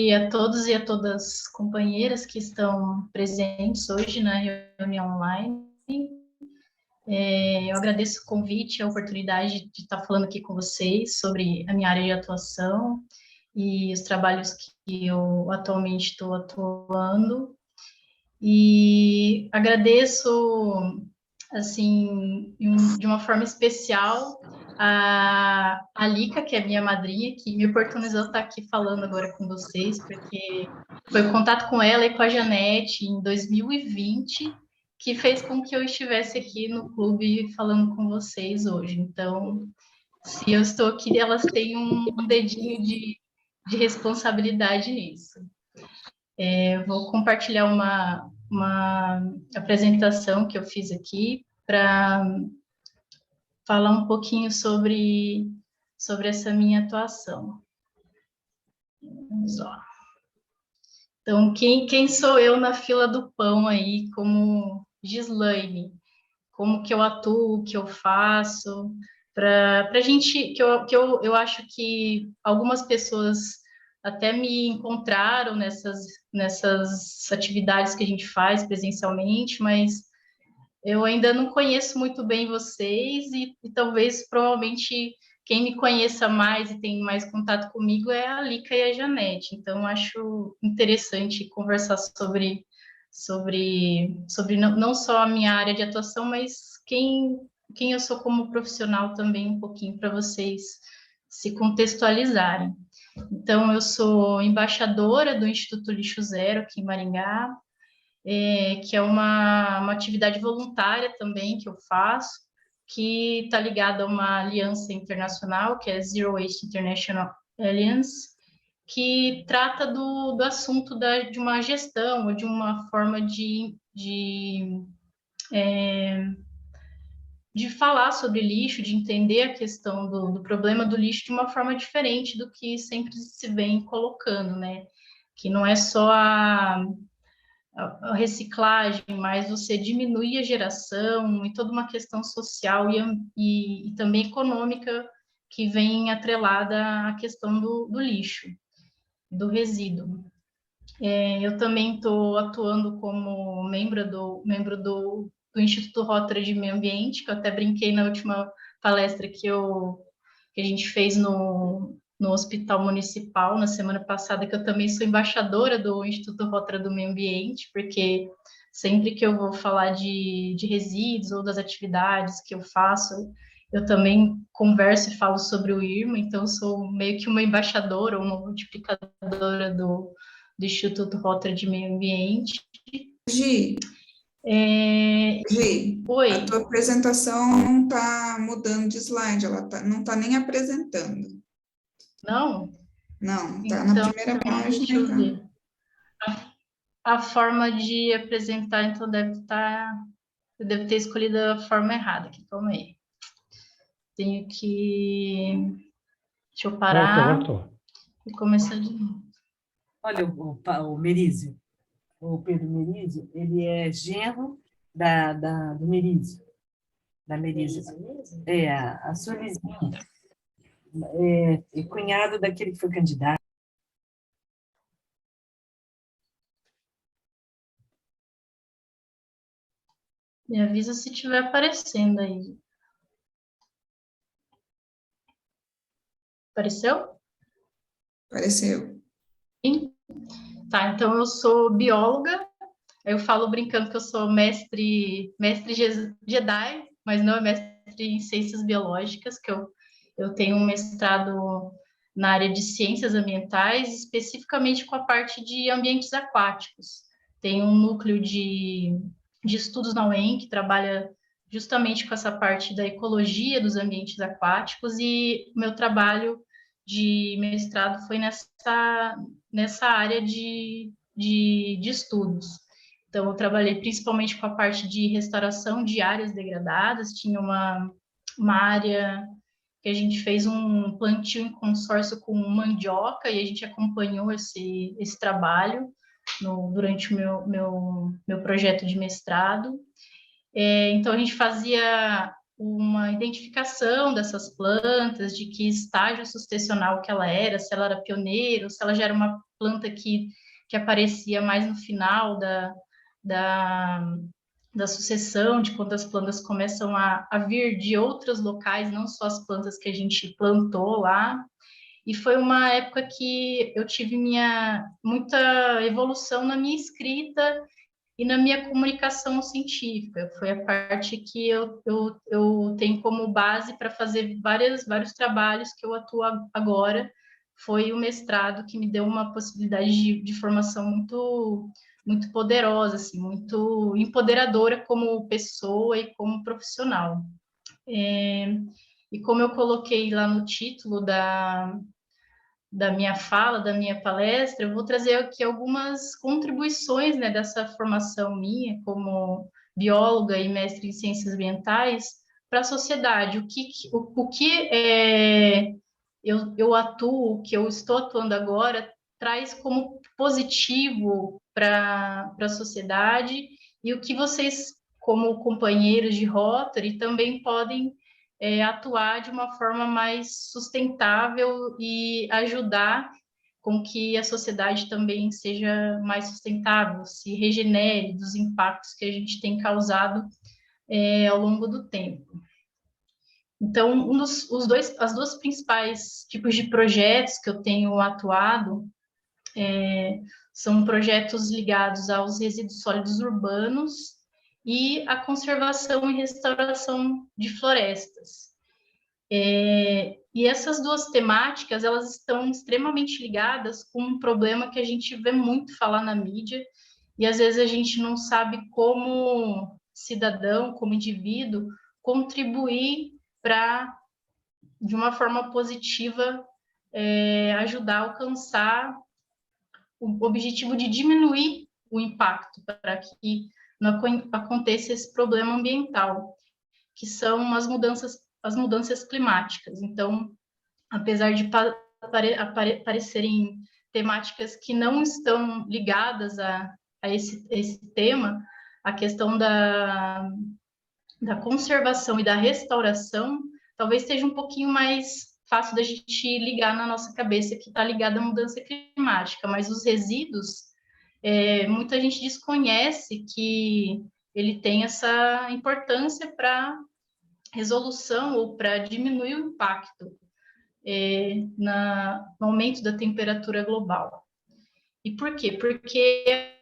E a todos e a todas companheiras que estão presentes hoje na reunião online. Eu agradeço o convite, a oportunidade de estar falando aqui com vocês sobre a minha área de atuação e os trabalhos que eu atualmente estou atuando. E agradeço, assim, de uma forma especial, a Lica, que é minha madrinha, que me oportunizou estar aqui falando agora com vocês, porque foi o contato com ela e com a Janete em 2020 que fez com que eu estivesse aqui no clube falando com vocês hoje. Então, se eu estou aqui, elas têm um dedinho de responsabilidade nisso. Eu vou compartilhar uma apresentação que eu fiz aqui para falar um pouquinho sobre essa minha atuação. Vamos lá. Então, quem sou eu na fila do pão aí, como Gislaine? Como que eu atuo, o que eu faço? Para a gente, eu acho que algumas pessoas até me encontraram nessas atividades que a gente faz presencialmente, mas eu ainda não conheço muito bem vocês e talvez, provavelmente, quem me conheça mais e tem mais contato comigo é a Lica e a Janete. Então, acho interessante conversar sobre não só a minha área de atuação, mas quem eu sou como profissional também, um pouquinho para vocês se contextualizarem. Então, eu sou embaixadora do Instituto Lixo Zero aqui em Maringá, que é uma atividade voluntária também que eu faço, que está ligada a uma aliança internacional, que é Zero Waste International Alliance, que trata do assunto de uma gestão ou de uma forma de falar sobre lixo, de entender a questão do problema do lixo de uma forma diferente do que sempre se vem colocando, né? Que não é só a reciclagem, mas você diminui a geração e toda uma questão social e também econômica que vem atrelada à questão do lixo, do resíduo. Eu também estou atuando como membro do Instituto Rotary de Meio Ambiente, que eu até brinquei na última palestra que a gente fez no Hospital Municipal, na semana passada, que eu também sou embaixadora do Instituto Rotary do Meio Ambiente, porque sempre que eu vou falar de resíduos ou das atividades que eu faço, eu também converso e falo sobre o IRMA, então eu sou meio que uma embaixadora ou uma multiplicadora do Instituto Rotary de Meio Ambiente. Gi, Oi. A tua apresentação não está mudando de slide, ela não está nem apresentando. Não? Não, está na primeira página. Deixa eu ver. A forma de apresentar, então, eu devo ter escolhido a forma errada aqui, calma aí. Tenho que... Deixa eu parar Voltou. E começar de novo. Olha, o Merizio, o Pedro Merizio, ele é genro do Merizio. Da Merizio. A Sulizinha. É cunhado daquele que foi candidato. Me avisa se estiver aparecendo aí. Apareceu? Apareceu. Sim. Tá, então eu sou bióloga. Eu falo brincando que eu sou mestre Jedi, mas não é mestre em ciências biológicas, que eu tenho um mestrado na área de ciências ambientais, especificamente com a parte de ambientes aquáticos. Tem um núcleo de estudos na UEM que trabalha justamente com essa parte da ecologia dos ambientes aquáticos, e o meu trabalho de mestrado foi nessa área de estudos. Então, eu trabalhei principalmente com a parte de restauração de áreas degradadas, tinha uma área que a gente fez um plantio em consórcio com mandioca e a gente acompanhou esse trabalho durante o meu projeto de mestrado. Então, a gente fazia uma identificação dessas plantas, de que estágio sucessional que ela era, se ela era pioneira, se ela já era uma planta que aparecia mais no final da, da sucessão, de quando as plantas começam a vir de outros locais, não só as plantas que a gente plantou lá. E foi uma época que eu tive muita evolução na minha escrita e na minha comunicação científica. Foi a parte que eu tenho como base para fazer vários trabalhos que eu atuo agora. Foi o mestrado que me deu uma possibilidade de formação muito poderosa, assim, muito empoderadora como pessoa e como profissional. E como eu coloquei lá no título da minha fala, da minha palestra, eu vou trazer aqui algumas contribuições, né, dessa formação minha como bióloga e mestre em ciências ambientais para a sociedade. O que eu atuo, o que eu estou atuando agora, traz como positivo para a sociedade, e o que vocês, como companheiros de Rotary, também podem atuar de uma forma mais sustentável e ajudar com que a sociedade também seja mais sustentável, se regenere dos impactos que a gente tem causado ao longo do tempo. Então, as duas principais tipos de projetos que eu tenho atuado são projetos ligados aos resíduos sólidos urbanos e à conservação e restauração de florestas. E essas duas temáticas, elas estão extremamente ligadas com um problema que a gente vê muito falar na mídia, e às vezes a gente não sabe como cidadão, como indivíduo, contribuir para, de uma forma positiva, ajudar a alcançar o objetivo de diminuir o impacto, para que não aconteça esse problema ambiental, que são as mudanças climáticas. Então, apesar de parecerem temáticas que não estão ligadas a esse tema, a questão da conservação e da restauração talvez seja um pouquinho mais fácil da gente ligar na nossa cabeça, que está ligada à mudança climática, mas os resíduos, muita gente desconhece que ele tem essa importância para resolução ou para diminuir o impacto no aumento da temperatura global. E por quê? Porque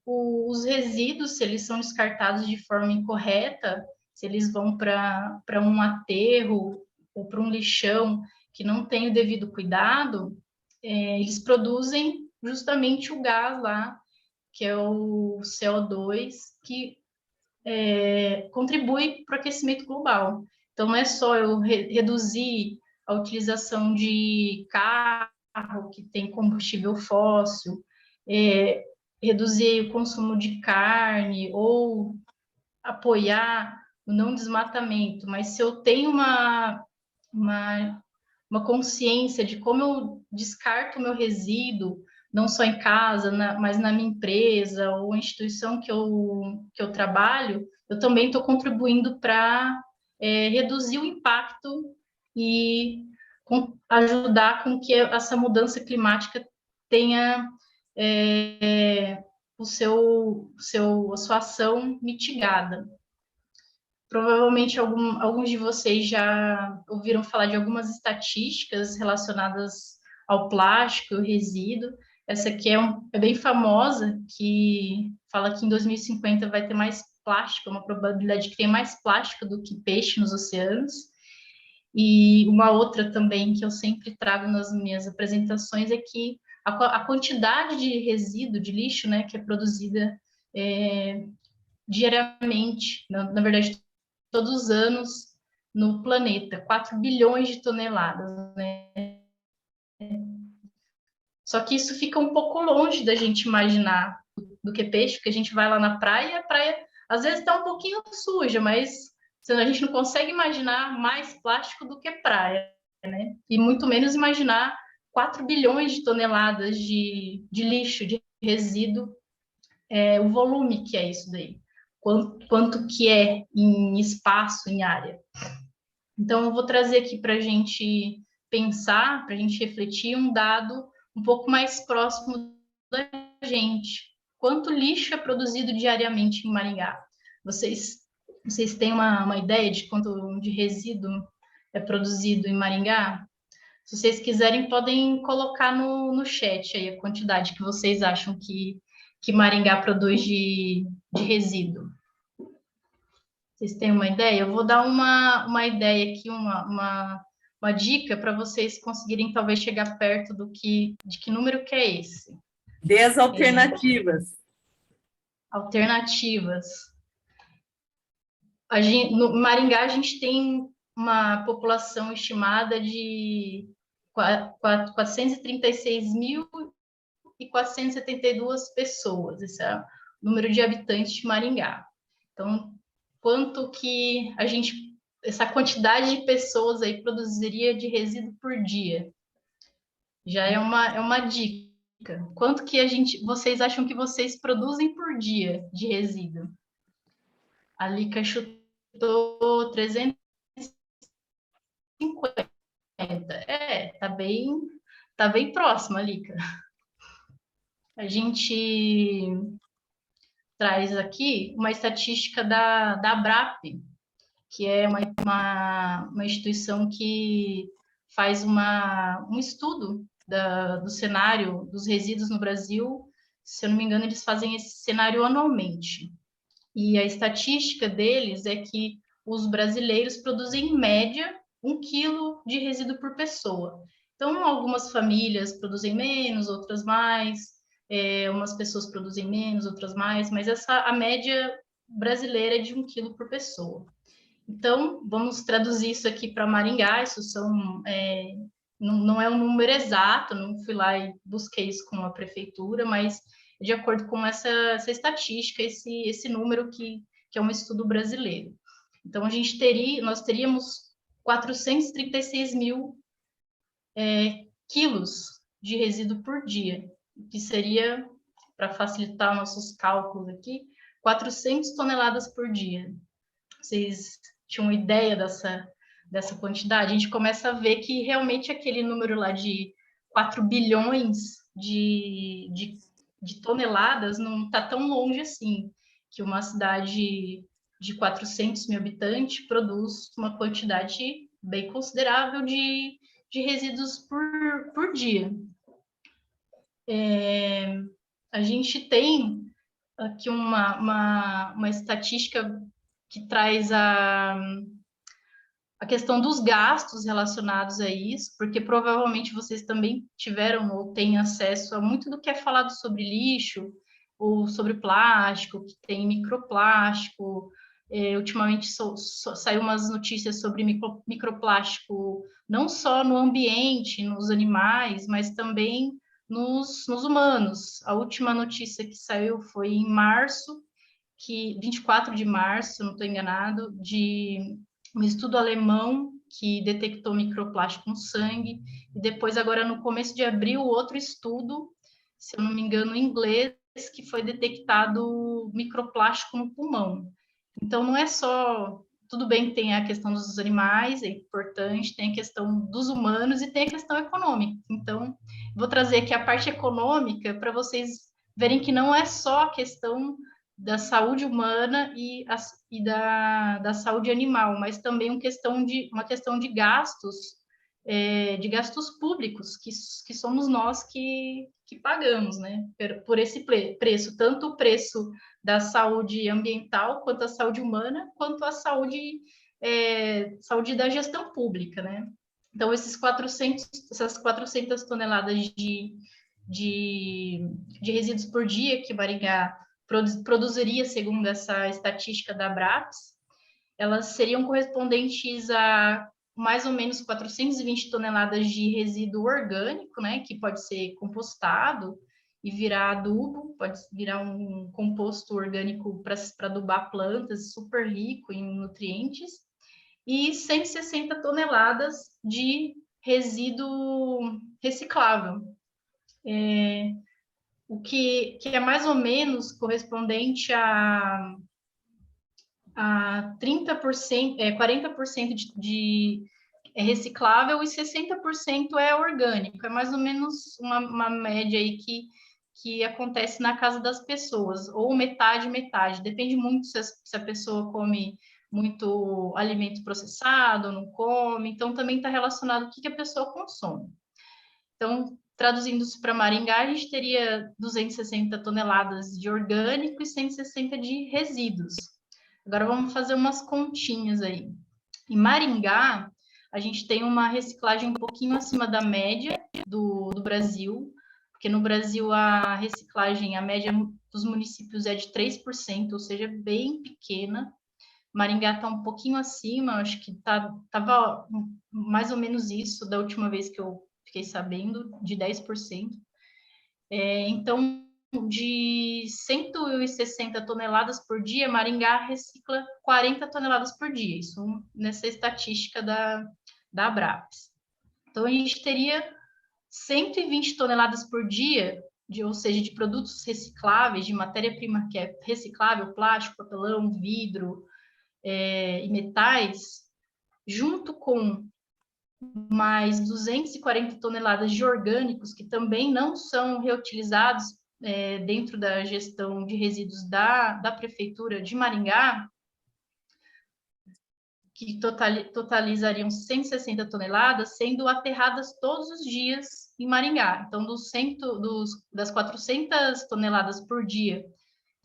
os resíduos, se eles são descartados de forma incorreta, se eles vão para um aterro ou para um lixão que não tem o devido cuidado, eles produzem justamente o gás lá, que é o CO2, que contribui para o aquecimento global. Então, não é só eu reduzir a utilização de carro que tem combustível fóssil, reduzir o consumo de carne ou apoiar o não desmatamento, mas se eu tenho uma consciência de como eu descarto o meu resíduo, não só em casa, mas na minha empresa ou instituição que eu trabalho, eu também estou contribuindo para reduzir o impacto e ajudar com que essa mudança climática tenha a sua ação mitigada. Provavelmente alguns de vocês já ouviram falar de algumas estatísticas relacionadas ao plástico, resíduo. Essa aqui é bem famosa, que fala que em 2050 vai ter mais plástico, uma probabilidade que tenha mais plástico do que peixe nos oceanos. E uma outra também que eu sempre trago nas minhas apresentações é que a quantidade de resíduo, de lixo, né, que é produzida diariamente, na verdade, todos os anos no planeta, 4 bilhões de toneladas, né? Só que isso fica um pouco longe da gente imaginar do que peixe, porque a gente vai lá na praia, e a praia às vezes está um pouquinho suja, mas a gente não consegue imaginar mais plástico do que praia, né? E muito menos imaginar 4 bilhões de toneladas de lixo, de resíduo, o volume que é isso daí. quanto que é em espaço, em área. Então, eu vou trazer aqui para a gente pensar, para a gente refletir um dado um pouco mais próximo da gente. Quanto lixo é produzido diariamente em Maringá? Vocês têm uma ideia de quanto de resíduo é produzido em Maringá? Se vocês quiserem, podem colocar no chat aí a quantidade que vocês acham que Maringá produz de resíduo. Vocês têm uma ideia? Eu vou dar uma ideia aqui, uma dica para vocês conseguirem talvez chegar perto de que número que é esse. Dê as alternativas. Alternativas. No Maringá, a gente tem uma população estimada de 436.472 pessoas. Esse é o número de habitantes de Maringá. Então, quanto que essa quantidade de pessoas aí produziria de resíduo por dia? Já é uma dica. Quanto que vocês acham que vocês produzem por dia de resíduo? A Lica chutou 350. Tá bem próximo, Lica. A gente traz aqui uma estatística da Abrap, que é uma instituição que faz um estudo do cenário dos resíduos no Brasil. Se eu não me engano, eles fazem esse cenário anualmente. E a estatística deles é que os brasileiros produzem, em média, 1 quilo de resíduo por pessoa. Então, algumas famílias produzem menos, outras mais, umas pessoas produzem menos, outras mais, mas a média brasileira é de 1 quilo por pessoa. Então, vamos traduzir isso aqui para Maringá. Isso não é um número exato, não fui lá e busquei isso com a prefeitura, mas de acordo com essa estatística, esse número que é um estudo brasileiro. Então, nós teríamos 436 mil quilos de resíduo por dia, que seria, para facilitar nossos cálculos aqui, 400 toneladas por dia. Vocês tinham ideia dessa quantidade? A gente começa a ver que realmente aquele número lá de 4 bilhões de toneladas não está tão longe assim, que uma cidade de 400 mil habitantes produz uma quantidade bem considerável de resíduos por dia. A gente tem aqui uma estatística que traz a questão dos gastos relacionados a isso, porque provavelmente vocês também tiveram ou têm acesso a muito do que é falado sobre lixo ou sobre plástico, que tem microplástico. Ultimamente saiu umas notícias sobre microplástico, não só no ambiente, nos animais, mas também nos humanos. A última notícia que saiu foi em março, 24 de março, não estou enganado, de um estudo alemão que detectou microplástico no sangue, e depois, agora no começo de abril, outro estudo, se eu não me engano, em inglês, que foi detectado microplástico no pulmão. Então, não é só... Tudo bem que tem a questão dos animais, é importante, tem a questão dos humanos e tem a questão econômica. Então, vou trazer aqui a parte econômica para vocês verem que não é só a questão da saúde humana e da saúde animal, mas também uma questão de gastos públicos, que somos nós que pagamos, né, por esse preço, tanto o preço da saúde ambiental, quanto a saúde humana, quanto a saúde da gestão pública, né. Então, essas 400 toneladas de resíduos por dia que Maringá produziria, segundo essa estatística da Abraps, elas seriam correspondentes a mais ou menos 420 toneladas de resíduo orgânico, né, que pode ser compostado e virar adubo, pode virar um composto orgânico para adubar plantas, super rico em nutrientes, e 160 toneladas de resíduo reciclável. O que é mais ou menos correspondente a a 30%, 40% de é reciclável e 60% é orgânico. É mais ou menos uma média aí que acontece na casa das pessoas, ou metade, metade. Depende muito se a pessoa come muito alimento processado, não come. Então, também está relacionado ao que a pessoa consome. Então, traduzindo isso para Maringá, a gente teria 260 toneladas de orgânico e 160 de resíduos. Agora, vamos fazer umas continhas aí. Em Maringá, a gente tem uma reciclagem um pouquinho acima da média do Brasil, porque no Brasil a reciclagem, a média dos municípios é de 3%, ou seja, bem pequena. Maringá está um pouquinho acima, acho que estava mais ou menos isso da última vez que eu fiquei sabendo, de 10%. Então, de 160 toneladas por dia, Maringá recicla 40 toneladas por dia, isso nessa estatística da Abrapes. Então, a gente teria 120 toneladas por dia, ou seja, de produtos recicláveis, de matéria-prima que é reciclável, plástico, papelão, vidro e metais, junto com mais 240 toneladas de orgânicos, que também não são reutilizados dentro da gestão de resíduos da Prefeitura de Maringá, que totalizariam 160 toneladas, sendo aterradas todos os dias em Maringá. Então, das 400 toneladas por dia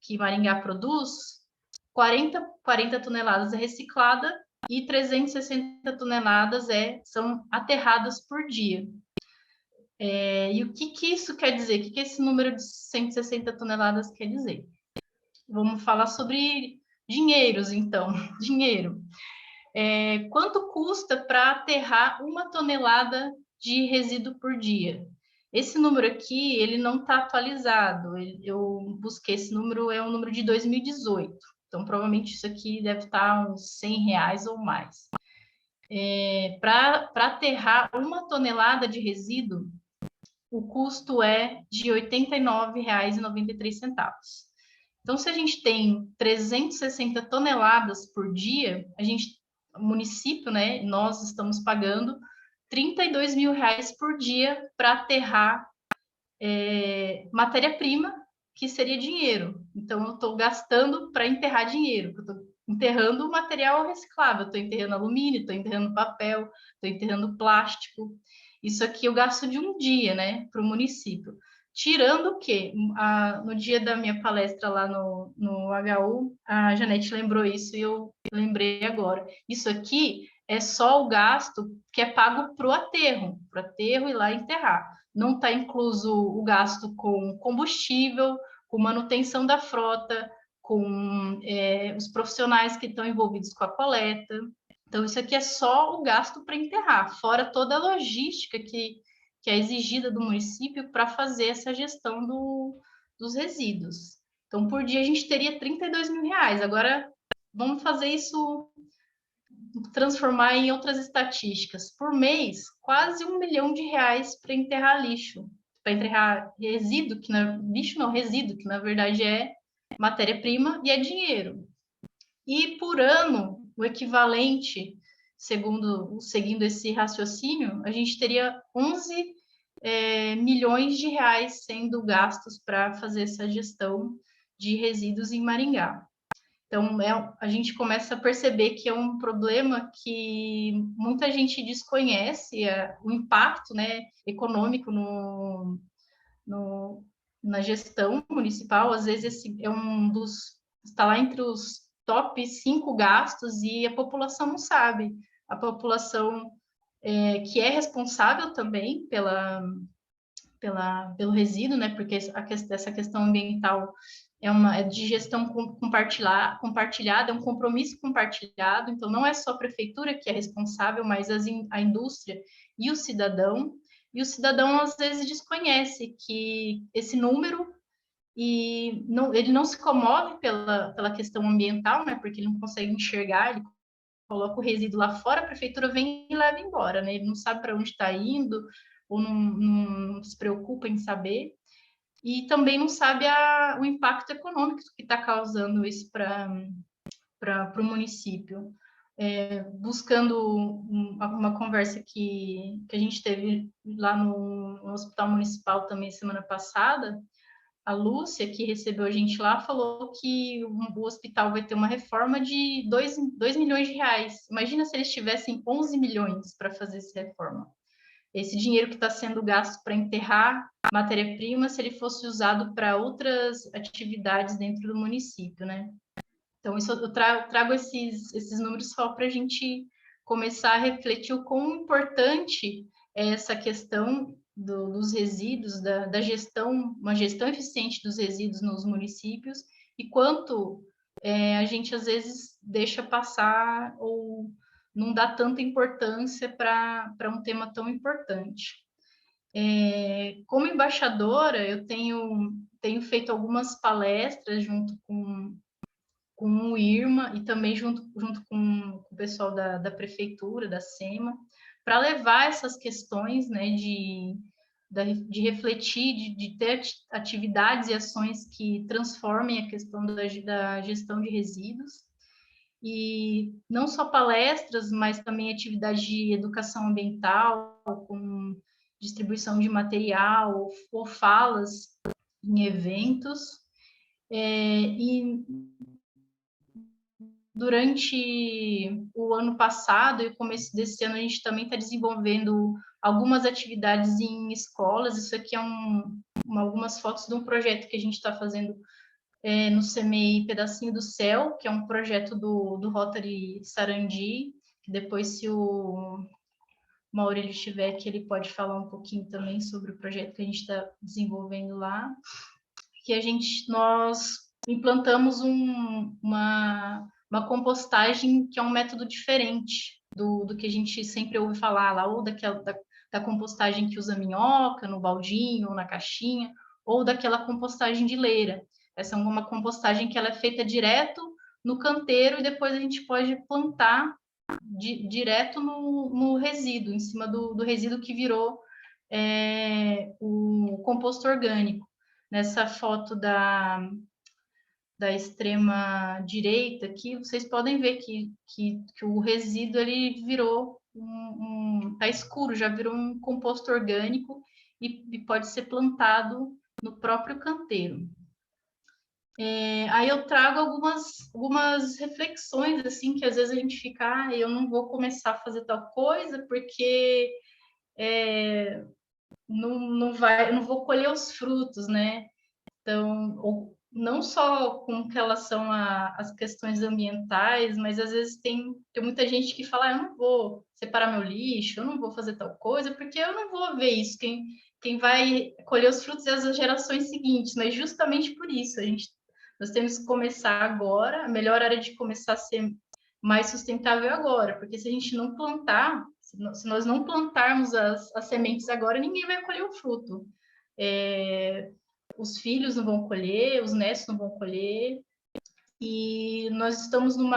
que Maringá produz, 40 toneladas é reciclada e 360 toneladas são aterradas por dia. E o que isso quer dizer? O que esse número de 160 toneladas quer dizer? Vamos falar sobre dinheiros, então. Dinheiro. Quanto custa para aterrar 1 tonelada de resíduo por dia? Esse número aqui, ele não está atualizado. Eu busquei esse número, é um número de 2018. Então, provavelmente isso aqui deve estar uns R$100 ou mais. Para aterrar 1 tonelada de resíduo, o custo é de R$ 89,93. Então, se a gente tem 360 toneladas por dia, o município, né, nós estamos pagando R$32 mil por dia para aterrar matéria-prima, que seria dinheiro. Então, eu estou gastando para enterrar dinheiro, eu estou enterrando material reciclável, estou enterrando alumínio, estou enterrando papel, estou enterrando plástico. Isso aqui eu gasto de um dia, né, para o município. Tirando o quê? No dia da minha palestra lá no HU, a Janete lembrou isso e eu lembrei agora. Isso aqui é só o gasto que é pago para o aterro ir lá enterrar. Não está incluso o gasto com combustível, com manutenção da frota, com os profissionais que estão envolvidos com a coleta. Então, isso aqui é só o gasto para enterrar, fora toda a logística que é exigida do município para fazer essa gestão dos resíduos. Então, por dia a gente teria R$32 mil. Agora, vamos fazer isso, transformar em outras estatísticas. Por mês, quase R$1 milhão para enterrar lixo, para enterrar resíduo, lixo não, resíduo, que na verdade é matéria-prima e é dinheiro. E por ano, o equivalente, seguindo esse raciocínio, a gente teria 11 milhões de reais sendo gastos para fazer essa gestão de resíduos em Maringá. Então, a gente começa a perceber que é um problema que muita gente desconhece, o impacto, né, econômico na gestão municipal. Às vezes, esse é está lá entre os top 5 gastos e a população não sabe. A população que é responsável também pelo resíduo, né? Porque essa questão ambiental é de gestão compartilhada, é um compromisso compartilhado. Então, não é só a prefeitura que é responsável, mas a indústria e o cidadão. E o cidadão, às vezes, desconhece que esse número ele não se comove pela questão ambiental, né? Porque ele não consegue enxergar, ele coloca o resíduo lá fora, a prefeitura vem e leva embora, né? Ele não sabe para onde está indo, ou não se preocupa em saber, e também não sabe o impacto econômico que está causando isso para para o município. Buscando uma conversa que a gente teve lá no Hospital Municipal também semana passada, a Lúcia, que recebeu a gente lá, falou que o hospital vai ter uma reforma de 2 milhões de reais. Imagina se eles tivessem 11 milhões para fazer essa reforma. Esse dinheiro que está sendo gasto para enterrar matéria-prima, se ele fosse usado para outras atividades dentro do município, né? Então, isso eu trago esses números só para a gente começar a refletir o quão importante é essa questão dos resíduos, da gestão, uma gestão eficiente dos resíduos nos municípios, e quanto a gente, às vezes, deixa passar ou não dá tanta importância para um tema tão importante. Como embaixadora, eu tenho feito algumas palestras junto com o IRMA e também junto com o pessoal da prefeitura, da SEMA, para levar essas questões, né, de refletir, de ter atividades e ações que transformem a questão da gestão de resíduos. E não só palestras, mas também atividades de educação ambiental, com distribuição de material ou falas em eventos. E durante o ano passado e o começo desse ano, a gente também está desenvolvendo algumas atividades em escolas. Isso aqui é algumas fotos de um projeto que a gente está fazendo no CEMEI Pedacinho do Céu, que é um projeto do Rotary Sarandi, que depois, se o Maurílio estiver aqui, ele pode falar um pouquinho também sobre o projeto que a gente está desenvolvendo lá, que nós implantamos uma compostagem que é um método diferente do que a gente sempre ouve falar lá, ou da compostagem que usa minhoca no baldinho ou na caixinha, ou daquela compostagem de leira. Essa é uma compostagem que ela é feita direto no canteiro e depois a gente pode plantar direto no resíduo, em cima do resíduo que virou o composto orgânico. Nessa foto da extrema direita aqui, vocês podem ver que o resíduo ele virou tá escuro, já virou um composto orgânico e pode ser plantado no próprio canteiro. Aí eu trago algumas reflexões, assim, que às vezes a gente fica, eu não vou começar a fazer tal coisa porque não vou colher os frutos, né? Então, não só com relação às questões ambientais, mas às vezes tem muita gente que fala, eu não vou separar meu lixo, eu não vou fazer tal coisa, porque eu não vou ver isso. Quem vai colher os frutos é as gerações seguintes, mas justamente por isso, nós temos que começar agora, a melhor área de começar a ser mais sustentável agora, porque se a gente não plantar, se nós não plantarmos as sementes agora, ninguém vai colher o fruto. Os filhos não vão colher, os netos não vão colher, e nós estamos num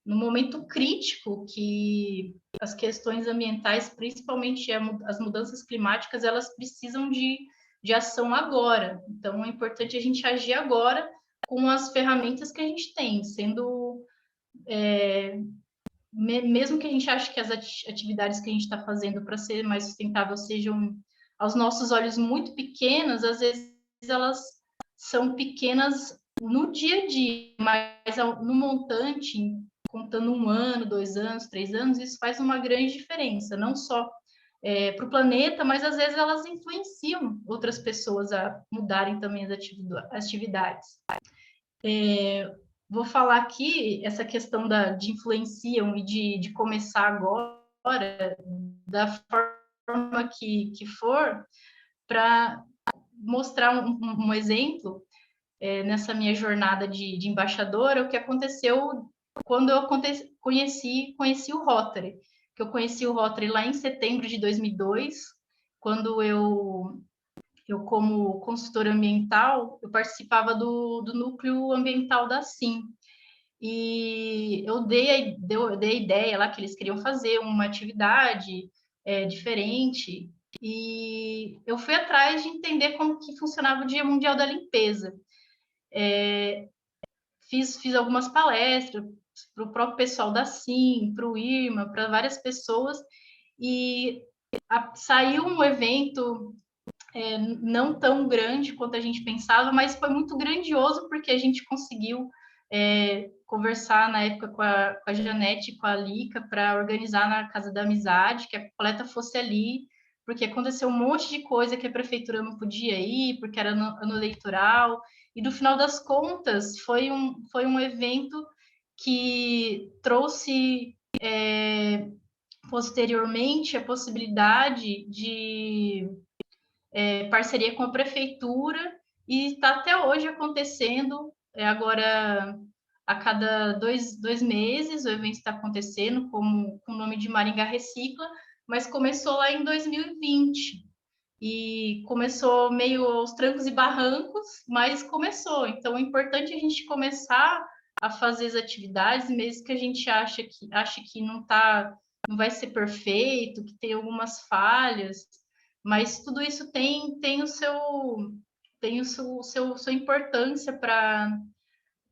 momento crítico que as questões ambientais, principalmente as mudanças climáticas, elas precisam de ação agora. Então, é importante a gente agir agora com as ferramentas que a gente tem, sendo... mesmo que a gente ache que as atividades que a gente está fazendo para ser mais sustentável sejam, aos nossos olhos, muito pequenas, às vezes elas são pequenas no dia a dia, mas no montante, contando 1 ano, 2 anos, 3 anos, isso faz uma grande diferença, não só para o planeta, mas às vezes elas influenciam outras pessoas a mudarem também as atividades. Vou falar aqui essa questão de influenciam e de começar agora, da forma que for, para mostrar um exemplo nessa minha jornada de embaixadora, o que aconteceu quando eu conheci o Rotary, que eu conheci o Rotary lá em setembro de 2002, quando eu como consultora ambiental, eu participava do núcleo ambiental da CIM. E eu dei a ideia lá que eles queriam fazer uma atividade diferente, e eu fui atrás de entender como que funcionava o Dia Mundial da Limpeza. fiz algumas palestras para o próprio pessoal da SIM, para o IRMA, para várias pessoas, e saiu um evento não tão grande quanto a gente pensava, mas foi muito grandioso porque a gente conseguiu conversar na época com a Janete e com a Lica para organizar na Casa da Amizade, que a coleta fosse ali, porque aconteceu um monte de coisa que a prefeitura não podia ir, porque era ano eleitoral, e no final das contas foi um evento que trouxe posteriormente a possibilidade de parceria com a prefeitura, e está até hoje acontecendo, agora a cada dois meses o evento está acontecendo com o nome de Maringá Recicla, mas começou lá em 2020, e começou meio aos trancos e barrancos, mas começou. Então é importante a gente começar a fazer as atividades, mesmo que a gente ache que não vai ser perfeito, que tem algumas falhas, mas tudo isso tem sua importância para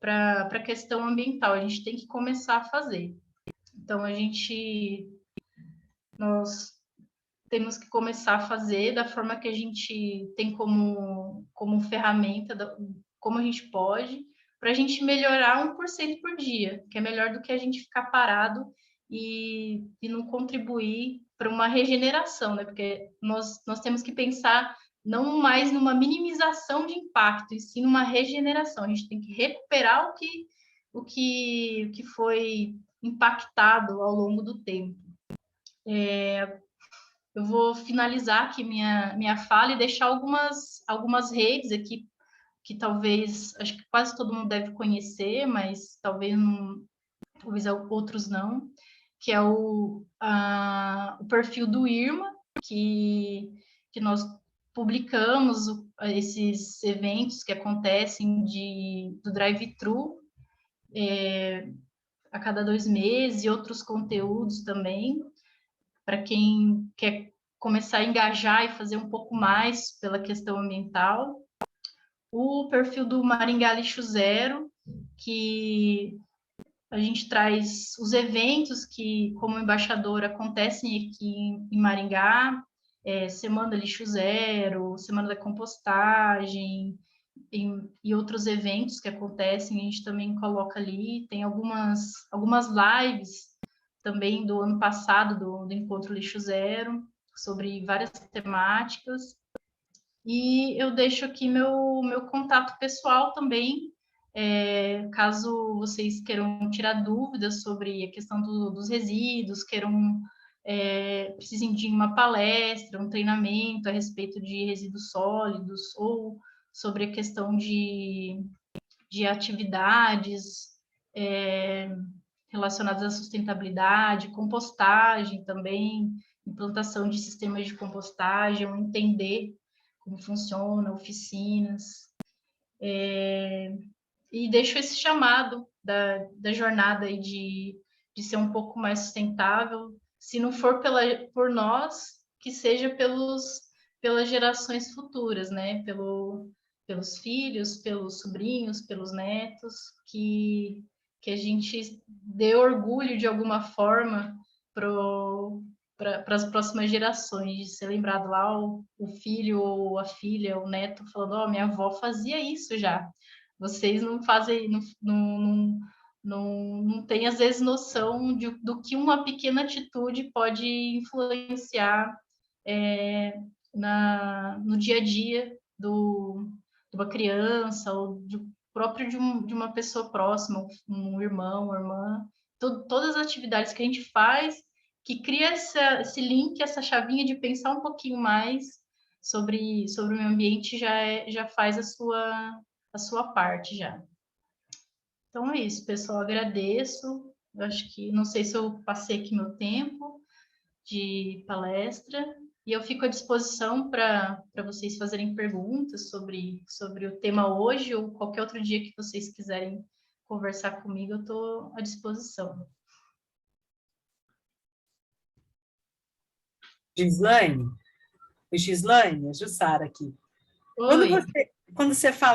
a questão ambiental. A gente tem que começar a fazer. Então nós temos que começar a fazer da forma que a gente tem como ferramenta, como a gente pode, para a gente melhorar 1% por dia, que é melhor do que a gente ficar parado e não contribuir para uma regeneração, né? Porque nós temos que pensar não mais numa minimização de impacto, e sim numa regeneração. A gente tem que recuperar o que foi impactado ao longo do tempo. Eu vou finalizar aqui minha fala e deixar algumas redes aqui que talvez, acho que quase todo mundo deve conhecer, mas talvez outros não, que é o perfil do IRMA, que nós publicamos esses eventos que acontecem do drive-thru a cada 2 meses, e outros conteúdos também, para quem quer começar a engajar e fazer um pouco mais pela questão ambiental. O perfil do Maringá Lixo Zero, que a gente traz os eventos que, como embaixadora, acontecem aqui em Maringá, Semana Lixo Zero, Semana da Compostagem, e outros eventos que acontecem, a gente também coloca ali. Tem algumas lives também do ano passado, do Encontro Lixo Zero, sobre várias temáticas. E eu deixo aqui meu contato pessoal também, caso vocês queiram tirar dúvidas sobre a questão dos resíduos, precisem de uma palestra, um treinamento a respeito de resíduos sólidos, ou sobre a questão de atividades relacionadas à sustentabilidade, compostagem também, implantação de sistemas de compostagem, entender como funciona, oficinas. E deixo esse chamado da jornada aí de ser um pouco mais sustentável, se não for por nós, que seja pelas gerações futuras, né? Pelos filhos, pelos sobrinhos, pelos netos, que a gente dê orgulho de alguma forma para as próximas gerações, de ser lembrado lá o filho ou a filha, o neto, falando: ó, minha avó fazia isso já. Vocês não fazem, não tem, às vezes, noção do que uma pequena atitude pode influenciar no dia a dia de uma criança, ou próprio de uma pessoa próxima, um irmão, uma irmã. Todas as atividades que a gente faz, que cria esse link, essa chavinha de pensar um pouquinho mais sobre o meio ambiente, já faz a sua parte já. Então é isso, pessoal, agradeço. Eu acho que, não sei se eu passei aqui meu tempo de palestra, e eu fico à disposição para vocês fazerem perguntas sobre o tema hoje, ou qualquer outro dia que vocês quiserem conversar comigo, eu estou à disposição. Gislaine, a Jussara aqui. Oi. Quando você fala